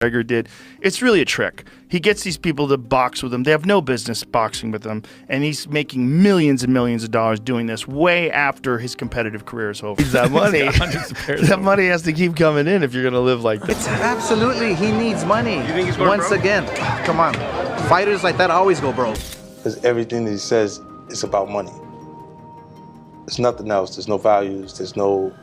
McGregor did. It's really a trick. He gets these people to box with him. They have no business boxing with him, and he's making millions and millions of dollars doing this way after his competitive career is over. That money, that money has to keep coming in if you're going to live like this. Absolutely, he needs money. You think he's going Once broke? again, come on. Fighters like that always go broke. Because everything that he says is about money. There's nothing else. There's no values. There's no...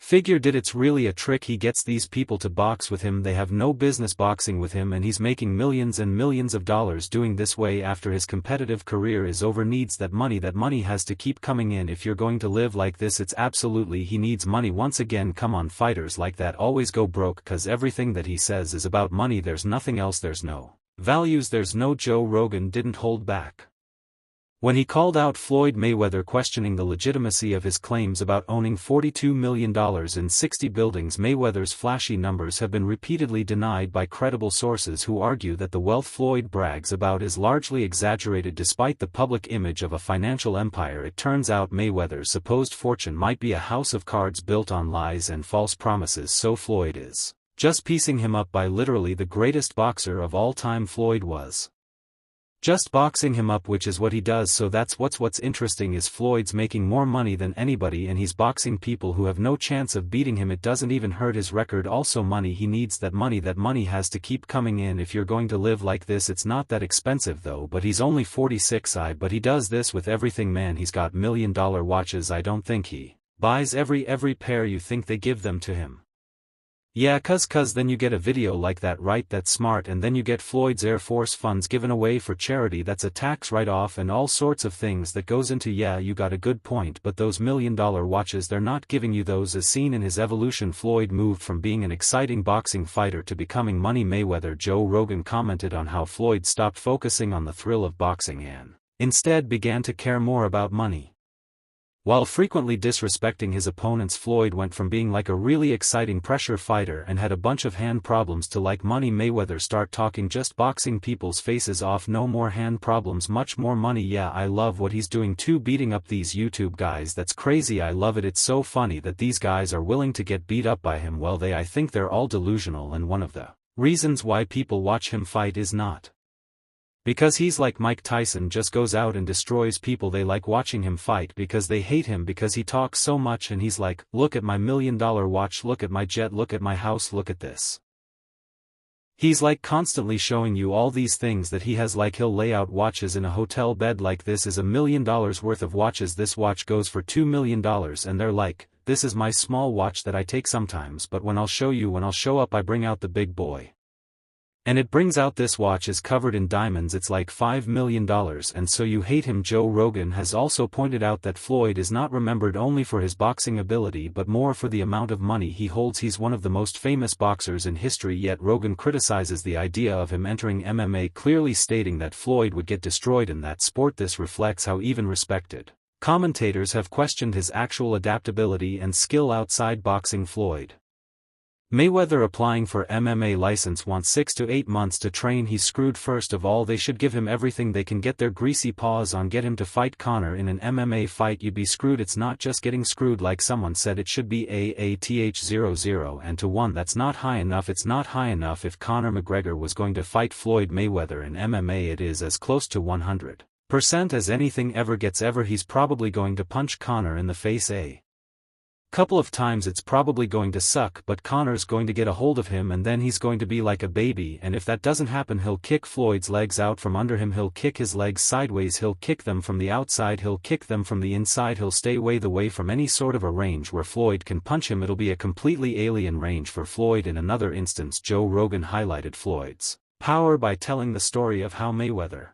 Figured it's really a trick. He gets these people to box with him. They have no business boxing with him, and he's making millions and millions of dollars doing this way after his competitive career is over. Needs that money has to keep coming in if you're going to live like this. It's absolutely he needs money. Once again, come on, fighters like that always go broke cause everything that he says is about money. There's nothing else. There's no values. There's no. Joe Rogan didn't hold back when he called out Floyd Mayweather, questioning the legitimacy of his claims about owning $42 million in 60 buildings. Mayweather's flashy numbers have been repeatedly denied by credible sources who argue that the wealth Floyd brags about is largely exaggerated despite the public image of a financial empire. It turns out Mayweather's supposed fortune might be a house of cards built on lies and false promises, so Floyd is just piecing him up by literally the greatest boxer of all time. Floyd was just boxing him up, which is what he does. So that's what's interesting is Floyd's making more money than anybody, and he's boxing people who have no chance of beating him. It doesn't even hurt his record. Also money, he needs that money. That money has to keep coming in if you're going to live like this. It's not that expensive though, but he's only 46. But he does this with everything, man. He's got $1 million watches. I don't think he buys every pair. You think they give them to him? Yeah, cause then you get a video like that, right? That's smart. And then you get Floyd's Air Force funds given away for charity. That's a tax write-off and all sorts of things that goes into. Yeah, you got a good point, but those $1 million watches, they're not giving you those. As seen in his evolution, Floyd moved from being an exciting boxing fighter to becoming money Mayweather. Joe Rogan commented on how Floyd stopped focusing on the thrill of boxing and instead began to care more about money. While frequently disrespecting his opponents, Floyd went from being like a really exciting pressure fighter and had a bunch of hand problems to like money Mayweather. Start talking just boxing people's faces off. No more hand problems, much more money. Yeah, I love what he's doing too, beating up these YouTube guys. That's crazy. I love it. It's so funny that these guys are willing to get beat up by him. Well, I think they're all delusional, and one of the reasons why people watch him fight is not because he's like Mike Tyson, just goes out and destroys people. They like watching him fight because they hate him because he talks so much, and he's like, look at my $1 million watch, look at my jet, look at my house, look at this. He's like constantly showing you all these things that he has. Like he'll lay out watches in a hotel bed like this is $1 million worth of watches. This watch goes for $2 million, and they're like, this is my small watch that I take sometimes, but when I'll show up I bring out the big boy. And it brings out this watch is covered in diamonds. It's like $5 million, and so you hate him. Joe Rogan has also pointed out that Floyd is not remembered only for his boxing ability but more for the amount of money he holds. He's one of the most famous boxers in history, yet Rogan criticizes the idea of him entering MMA, clearly stating that Floyd would get destroyed in that sport. This reflects how even respected commentators have questioned his actual adaptability and skill outside boxing. Floyd Mayweather applying for MMA license wants 6 to 8 months to train. He's screwed. First of all, they should give him everything they can get their greasy paws on. Get him to fight Conor in an MMA fight. You'd be screwed. It's not just getting screwed, like someone said, it should be AATH00 and to 1. That's not high enough. It's not high enough. If Conor McGregor was going to fight Floyd Mayweather in MMA, it is as close to 100% as anything ever gets. He's probably going to punch Conor in the face a couple of times. It's probably going to suck, but Conor's going to get a hold of him, and then he's going to be like a baby, and if that doesn't happen, he'll kick Floyd's legs out from under him. He'll kick his legs sideways. He'll kick them from the outside. He'll kick them from the inside. He'll stay away from any sort of a range where Floyd can punch him. It'll be a completely alien range for Floyd. In another instance, Joe Rogan highlighted Floyd's power by telling the story of how Mayweather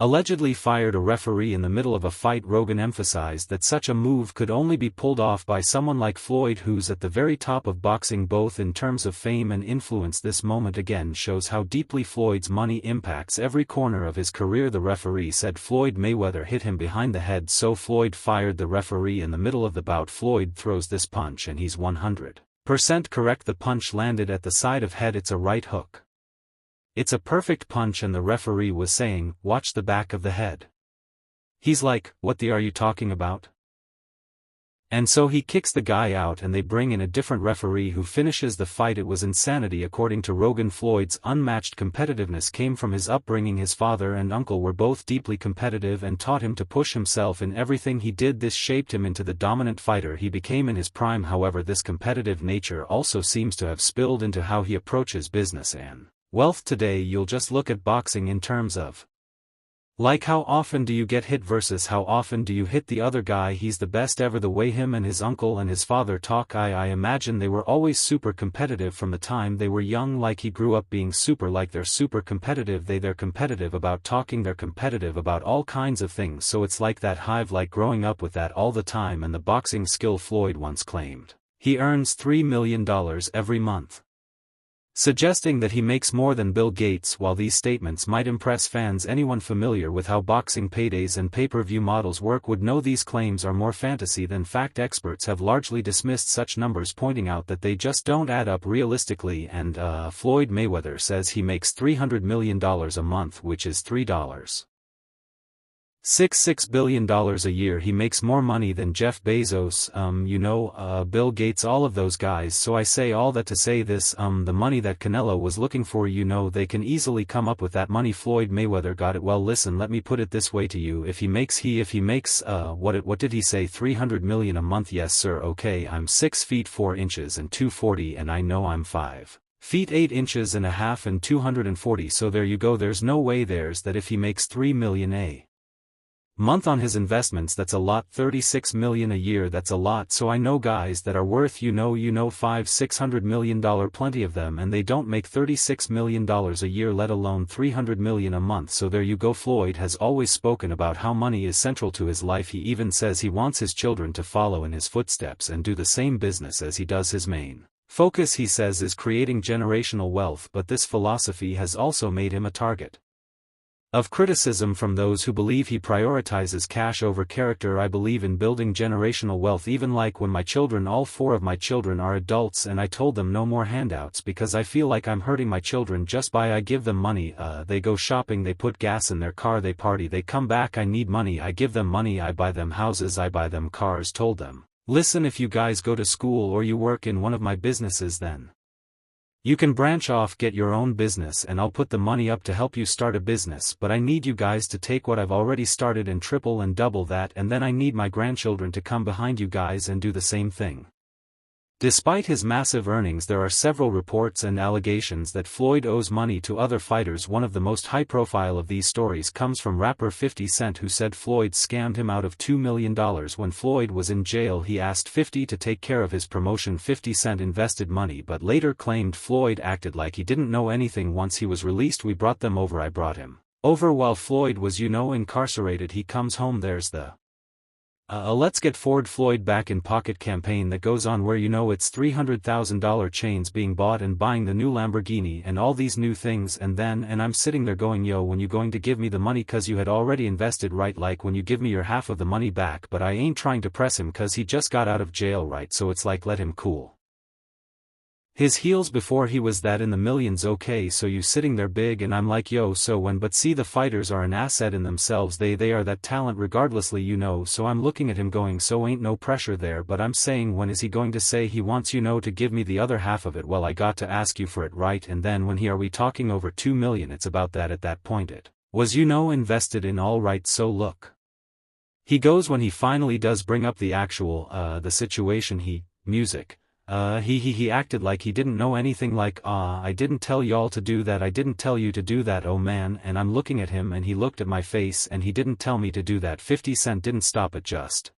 allegedly fired a referee in the middle of a fight. Rogan emphasized that such a move could only be pulled off by someone like Floyd, who's at the very top of boxing both in terms of fame and influence. This moment again shows how deeply Floyd's money impacts every corner of his career. The referee said Floyd Mayweather hit him behind the head, so Floyd fired the referee in the middle of the bout. Floyd throws this punch and he's 100% correct. The punch landed at the side of head. It's a right hook. It's a perfect punch, and the referee was saying, watch the back of the head. He's like, what the are you talking about? And so he kicks the guy out and they bring in a different referee who finishes the fight. It was insanity. According to Rogan, Floyd's unmatched competitiveness came from his upbringing. His father and uncle were both deeply competitive and taught him to push himself in everything he did. This shaped him into the dominant fighter he became in his prime. However, this competitive nature also seems to have spilled into how he approaches business and wealth today. You'll just look at boxing in terms of like how often do you get hit versus how often do you hit the other guy. He's the best ever. The way him and his uncle and his father talk, I imagine they were always super competitive from the time they were young. Like he grew up being super, like they're super competitive. They're competitive about talking, they're competitive about all kinds of things. So it's like that hive, like growing up with that all the time. And the boxing skill, Floyd once claimed he earns $3 million every month, suggesting that he makes more than Bill Gates. While these statements might impress fans, anyone familiar with how boxing paydays and pay-per-view models work would know these claims are more fantasy than fact. Experts have largely dismissed such numbers, pointing out that they just don't add up realistically. And Floyd Mayweather says he makes $300 million a month, which is $3.66 billion a year. He makes more money than Jeff Bezos, Bill Gates, all of those guys. So I say all that to say this, the money that Canelo was looking for, they can easily come up with that money. Floyd Mayweather got it. Well, listen, let me put it this way to you. If he makes what did he say, 300 million a month? Yes sir. Okay, I'm 6 feet 4 inches and 240, and I know I'm 5 feet 8 inches and a half and 240. So there you go. There's no way there's that if he makes 3 million a month on his investments, that's a lot. 36 million a year, that's a lot. So I know guys that are worth $500-600 million, plenty of them, and they don't make $36 million a year, let alone 300 million a month. So there you go. Floyd has always spoken about how money is central to his life. He even says he wants his children to follow in his footsteps and do the same business as he does. His main focus, he says, is creating generational wealth, but this philosophy has also made him a target of criticism from those who believe he prioritizes cash over character. I believe in building generational wealth, even like when my children, all 4 of my children are adults, and I told them no more handouts because I feel like I'm hurting my children just by I give them money. They go shopping, they put gas in their car, they party, they come back, I need money, I give them money, I buy them houses, I buy them cars. Told them, listen, if you guys go to school or you work in one of my businesses, then you can branch off, get your own business, and I'll put the money up to help you start a business. But I need you guys to take what I've already started and triple and double that, and then I need my grandchildren to come behind you guys and do the same thing. Despite his massive earnings, there are several reports and allegations that Floyd owes money to other fighters. One of the most high-profile of these stories comes from rapper 50 Cent, who said Floyd scammed him out of $2 million. When Floyd was in jail, he asked 50 to take care of his promotion. 50 Cent invested money but later claimed Floyd acted like he didn't know anything. Once he was released, we brought them over, I brought him over while Floyd was incarcerated. He comes home, there's the let's get Floyd back in pocket campaign that goes on where it's $300,000 chains being bought and buying the new Lamborghini and all these new things, and I'm sitting there going, yo, when you going to give me the money, cause you had already invested, right? Like when you give me your half of the money back. But I ain't trying to press him cause he just got out of jail, right? So it's like, let him cool his heels before he was that in the millions. Okay, so you sitting there big, and I'm like, yo, so when? But see, the fighters are an asset in themselves, they are that talent regardlessly, so I'm looking at him going, so ain't no pressure there. But I'm saying, when is he going to say he wants to give me the other half of it? Well, I got to ask you for it, right? And then when are we talking over 2 million? It's about that. At that point it was invested in, all right. So look, he goes, when he finally does bring up the actual the situation, he acted like he didn't know anything, like, I didn't tell y'all to do that, I didn't tell you to do that, oh man. And I'm looking at him and he looked at my face and he didn't tell me to do that. 50 Cent didn't stop at just